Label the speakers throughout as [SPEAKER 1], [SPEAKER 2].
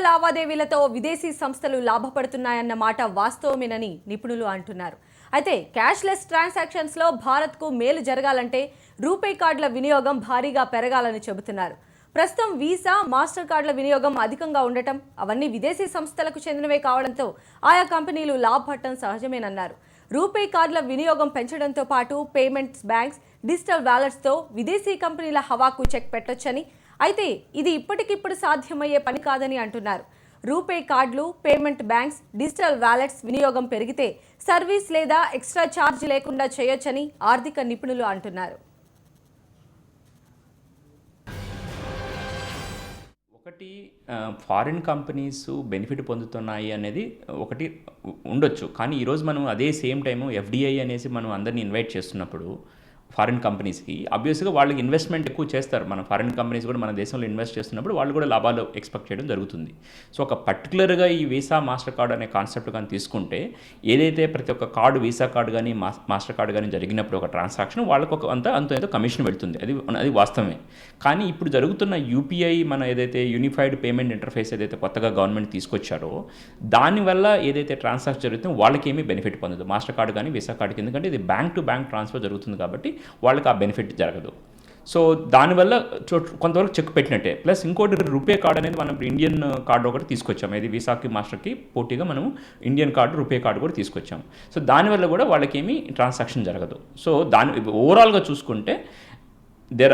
[SPEAKER 1] లావాదేవీలతో విదేశీ సంస్థలు లాభపడుతున్నాయన్న మాట వాస్తవమేనని నిపుణులు అంటున్నారు. అయితే క్యాష్లెస్ ట్రాన్సాక్షన్స్లో భారత్కు మేలు జరగాలంటే రూపే కార్డుల వినియోగం భారీగా పెరగాలని చెబుతున్నారు. ప్రస్తుతం వీసా, మాస్టర్ కార్డుల వినియోగం అధికంగా ఉండటం, అవన్నీ విదేశీ సంస్థలకు చెందినవే కావడంతో ఆయా కంపెనీలు లాభపడటం సహజమేనన్నారు. రూపే కార్డుల వినియోగం పెంచడంతో పాటు పేమెంట్స్ బ్యాంక్స్, డిజిటల్ వ్యాలెట్స్తో విదేశీ కంపెనీల హవాకు చెక్ పెట్టొచ్చని, అయితే ఇది ఇప్పటికిప్పుడు సాధ్యమయ్యే పని కాదని అంటున్నారు. రూపే కార్డులు, పేమెంట్ బ్యాంక్స్, డిజిటల్ వ్యాలెట్స్ వినియోగం పెరిగితే సర్వీస్ లేదా ఎక్స్ట్రా ఛార్జ్ లేకుండా చేయొచ్చని ఆర్థిక నిపుణులు అంటున్నారు.
[SPEAKER 2] ఒకటి ఫారిన్ కంపెనీస్ బెనిఫిట్ పొందుతున్నాయి అనేది ఒకటి ఉండొచ్చు. కానీ ఈరోజు మనం అదే సేమ్ టైము ఎఫ్డిఐ అనేసి మనం అందరినీ ఇన్వైట్ చేస్తున్నప్పుడు ఫారిన్ కంపెనీస్కి ఆబ్వియస్గా వాళ్ళకి ఇన్వెస్ట్మెంట్ ఎక్కువ చేస్తారు. మన ఫారిన్ కంపెనీస్ కూడా మన దేశంలో ఇన్వెస్ట్ చేస్తున్నప్పుడు వాళ్ళు కూడా లాభాలు ఎక్స్పెక్ట్ చేయడం జరుగుతుంది. సో ఒక పర్టికులర్గా ఈ వీసా, మాస్టర్ కార్డు అనే కాన్సెప్ట్ కానీ తీసుకుంటే, ఏదైతే ప్రతి ఒక్క కార్డు, వీసా కార్డు కానీ మాస్టర్ కార్డు కానీ జరిగినప్పుడు ఒక ట్రాన్సాక్షన్ వాళ్ళకు ఒక అంత కమిషన్ వెళ్తుంది. అది వాస్తవమే. కానీ ఇప్పుడు జరుగుతున్న యూపీఐ, మన ఏదైతే యూనిఫైడ్ పేమెంట్ ఇంటర్ఫేస్ ఏదైతే కొత్తగా గవర్నమెంట్ తీసుకొచ్చారో, దానివల్ల ఏదైతే ట్రాన్సాక్షన్ జరుగుతుందో వాళ్ళకి ఏమీ బెనిఫిట్ పొందదు మాస్టర్ కార్డు కానీ వీసా కార్డుకి. ఎందుకంటే ఇది బ్యాంక్ టు బ్యాంక్ ట్రాన్స్ఫర్ జరుగుతుంది కాబట్టి వాళ్ళకి ఆ బెనిఫిట్ జరగదు. సో దానివల్ల కొంతవరకు చెక్ పెట్టినట్టే. ప్లస్ ఇంకోటి రూపే కార్డు అనేది మనం ఇండియన్ కార్డు ఒకటి తీసుకొచ్చాము. ఇది వీసాకి, మాస్టర్కి పోటీగా మనం ఇండియన్ కార్డు, రూపే కార్డు కూడా తీసుకొచ్చాము. సో దానివల్ల కూడా వాళ్ళకి ఏమీ ట్రాన్సాక్షన్ జరగదు. సో ఓవరాల్గా చూసుకుంటే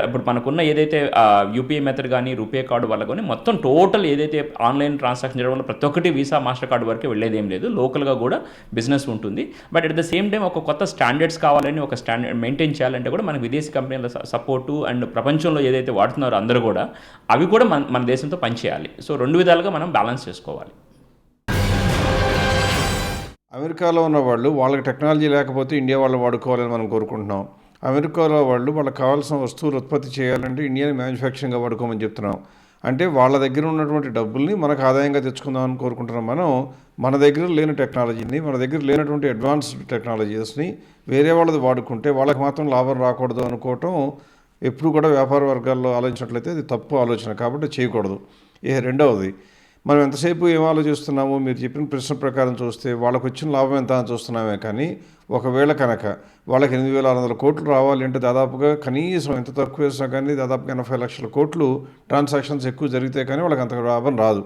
[SPEAKER 2] ఇప్పుడు మనకున్న ఏదైతే యూపీఐ మెథడ్ కానీ రూపే కార్డు వల్ల కానీ మొత్తం టోటల్ ఏదైతే ఆన్లైన్ ట్రాన్సాక్షన్ చేయడం వల్ల ప్రతి ఒక్కటి వీసా, మాస్టర్ కార్డు వరకే వెళ్ళేదేం లేదు. లోకల్గా కూడా బిజినెస్ ఉంటుంది. But at the same time ఒక కొత్త స్టాండర్డ్స్ కావాలని, ఒక స్టాండర్డ్ మెయింటైన్ చేయాలంటే కూడా మనకు విదేశీ కంపెనీల సపోర్టు అండ్ ప్రపంచంలో ఏదైతే వాడుతున్నారో అందరూ కూడా అవి కూడా మన దేశంతో పనిచేయాలి. సో రెండు విధాలుగా మనం బ్యాలెన్స్ చేసుకోవాలి.
[SPEAKER 3] అమెరికాలో ఉన్న వాళ్ళు, వాళ్ళకి టెక్నాలజీ లేకపోతే ఇండియా వాళ్ళు వాడుకోవాలని మనం కోరుకుంటున్నాం. అమెరికాలో వాళ్ళు వాళ్ళకి కావాల్సిన వస్తువులు ఉత్పత్తి చేయాలంటే ఇండియాని మ్యానుఫ్యాక్చరింగ్గా వాడుకోమని చెప్తున్నాం. అంటే వాళ్ళ దగ్గర ఉన్నటువంటి డబ్బుల్ని మనకు ఆదాయంగా తెచ్చుకుందామని కోరుకుంటున్నాం. మన దగ్గర లేని టెక్నాలజీని, మన దగ్గర లేనటువంటి అడ్వాన్స్డ్ టెక్నాలజీస్ని వేరే వాళ్ళది వాడుకుంటే వాళ్ళకి మాత్రం లాభం రాకూడదు అనుకోవటం ఎప్పుడు కూడా వ్యాపార వర్గాల్లో ఆలోచించినట్లయితే అది తప్పు ఆలోచన. కాబట్టి చేయకూడదు. రెండవది, మనం ఎంతసేపు ఏం ఆలోచిస్తున్నామో మీరు చెప్పిన ప్రశ్న ప్రకారం చూస్తే వాళ్ళకు వచ్చిన లాభం ఎంత అని చూస్తున్నామే. కానీ ఒకవేళ కనుక వాళ్ళకి 8,600 కోట్లు రావాలి అంటే దాదాపుగా కనీసం ఎంత తక్కువ వేసినా కానీ దాదాపుగా 80 లక్షల కోట్లు ట్రాన్సాక్షన్స్ ఎక్కువ జరిగితే కానీ వాళ్ళకి అంత లాభం రాదు.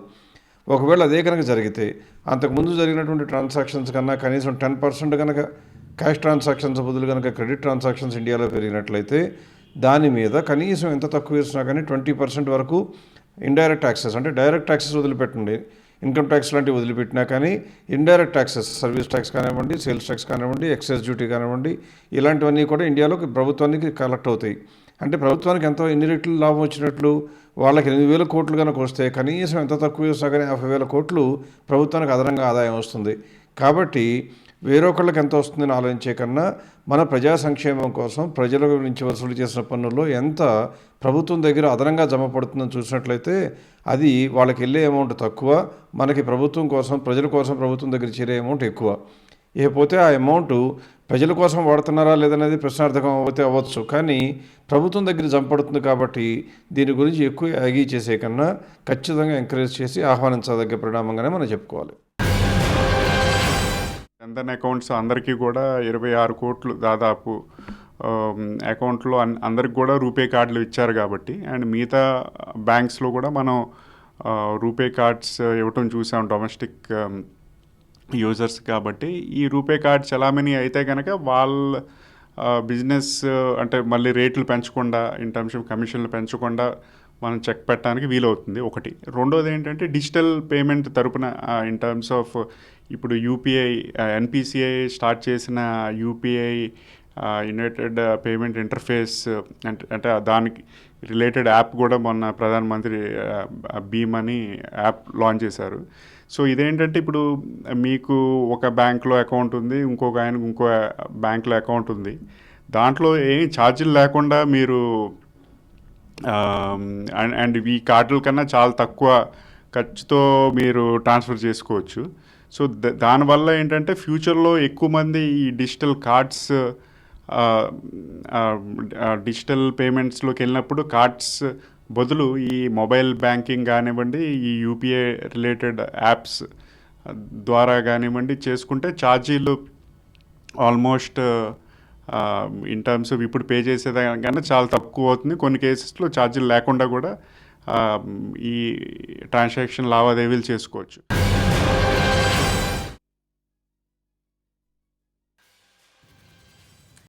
[SPEAKER 3] ఒకవేళ అదే కనుక జరిగితే అంతకుముందు జరిగినటువంటి ట్రాన్సాక్షన్స్ కన్నా కనీసం 10% కనుక క్యాష్ ట్రాన్సాక్షన్స్ బదులు కనుక క్రెడిట్ ట్రాన్సాక్షన్స్ ఇండియాలో పెరిగినట్లయితే దాని మీద కనీసం ఎంత తక్కువ వేసినా కానీ 20% వరకు ఇండైరెక్ట్ ట్యాక్సెస్, అంటే డైరెక్ట్ ట్యాక్సెస్ వదిలిపెట్టండి, ఇన్కమ్ ట్యాక్స్ లాంటివి వదిలిపెట్టినా కానీ ఇండైరెక్ట్ ట్యాక్సెస్, సర్వీస్ ట్యాక్స్ కానివ్వండి, సేల్స్ ట్యాక్స్ కానివ్వండి, ఎక్సైజ్ డ్యూటీ కానివ్వండి, ఇలాంటివన్నీ కూడా ఇండియాలో ప్రభుత్వానికి కలెక్ట్ అవుతాయి. అంటే ప్రభుత్వానికి ఎంతో ఎన్ని రెట్లు లాభం వచ్చినట్లు, వాళ్ళకి 8,000 కోట్లు కనుక వస్తే కనీసం ఎంత తక్కువ వేసినా కానీ 50,000 కోట్లు ప్రభుత్వానికి అదనంగా ఆదాయం వస్తుంది. కాబట్టి వేరొకళ్ళకి ఎంత వస్తుందని ఆలోచించే కన్నా మన ప్రజా సంక్షేమం కోసం ప్రజల నుంచి వసూలు చేసిన పన్నుల్లో ఎంత ప్రభుత్వం దగ్గర అదనంగా జమ పడుతుందని చూసినట్లయితే అది వాళ్ళకి వెళ్ళే అమౌంట్ తక్కువ, మనకి ప్రభుత్వం కోసం, ప్రజల కోసం ప్రభుత్వం దగ్గర చేరే అమౌంట్ ఎక్కువ. ఇకపోతే ఆ అమౌంట్ ప్రజల కోసం వాడుతున్నారా లేదనేది ప్రశ్నార్థకం అవ్వచ్చు. కానీ ప్రభుత్వం దగ్గర జమ పడుతుంది కాబట్టి దీని గురించి ఎక్కువ యాగీ చేసే కన్నా ఖచ్చితంగా ఎంకరేజ్ చేసి ఆహ్వానించదగ్గ పరిణామంగానే మనం చెప్పుకోవాలి.
[SPEAKER 4] జన్ధన్ అకౌంట్స్ అందరికీ కూడా 26 కోట్లు దాదాపు అకౌంట్లో అందరికి కూడా రూపే కార్డులు ఇచ్చారు కాబట్టి, అండ్ మిగతా బ్యాంక్స్లో కూడా మనం రూపే కార్డ్స్ ఇవ్వటం చూసాం డొమెస్టిక్ యూజర్స్. కాబట్టి ఈ రూపే కార్డ్ చలామణి అయితే కనుక వాళ్ళ బిజినెస్ అంటే మళ్ళీ రేట్లు పెంచకుండా, ఇన్ టర్మ్స్ ఆఫ్ కమిషన్లు పెంచకుండా మనం చెక్ పెట్టడానికి వీలవుతుంది. ఒకటి. రెండోది ఏంటంటే డిజిటల్ పేమెంట్ తరపున ఇన్ టర్మ్స్ ఆఫ్ ఇప్పుడు యూపీఐ, ఎన్పిసిఐ స్టార్ట్ చేసిన యూపీఐ యునైటెడ్ పేమెంట్ ఇంటర్ఫేస్ అంటే దానికి రిలేటెడ్ యాప్ కూడా మొన్న ప్రధానమంత్రి భీమ్ అని యాప్ లాంచ్ చేశారు. సో ఇదేంటంటే ఇప్పుడు మీకు ఒక బ్యాంక్లో అకౌంట్ ఉంది, ఇంకొక ఆయనకు ఇంకో బ్యాంక్లో అకౌంట్ ఉంది, దాంట్లో ఏం ఛార్జీలు లేకుండా మీరు అండ్ ఈ కార్డుల కన్నా చాలా తక్కువ ఖర్చుతో మీరు ట్రాన్స్ఫర్ చేసుకోవచ్చు. సో దానివల్ల ఏంటంటే ఫ్యూచర్లో ఎక్కువ మంది ఈ డిజిటల్ కార్డ్స్, డిజిటల్ పేమెంట్స్లోకి వెళ్ళినప్పుడు కార్డ్స్ బదులు ఈ మొబైల్ బ్యాంకింగ్ కానివ్వండి, ఈ యూపీఐ రిలేటెడ్ యాప్స్ ద్వారా కానివ్వండి చేసుకుంటే ఛార్జీలు ఆల్మోస్ట్ ఇన్ టర్మ్స్ ఆఫ్ ఇప్పుడు పే చేసేదానికన్నా చాలా తక్కువ అవుతుంది. కొన్ని కేసెస్లో ఛార్జీలు లేకుండా కూడా ఈ ట్రాన్సాక్షన్ లావాదేవీలు చేసుకోవచ్చు.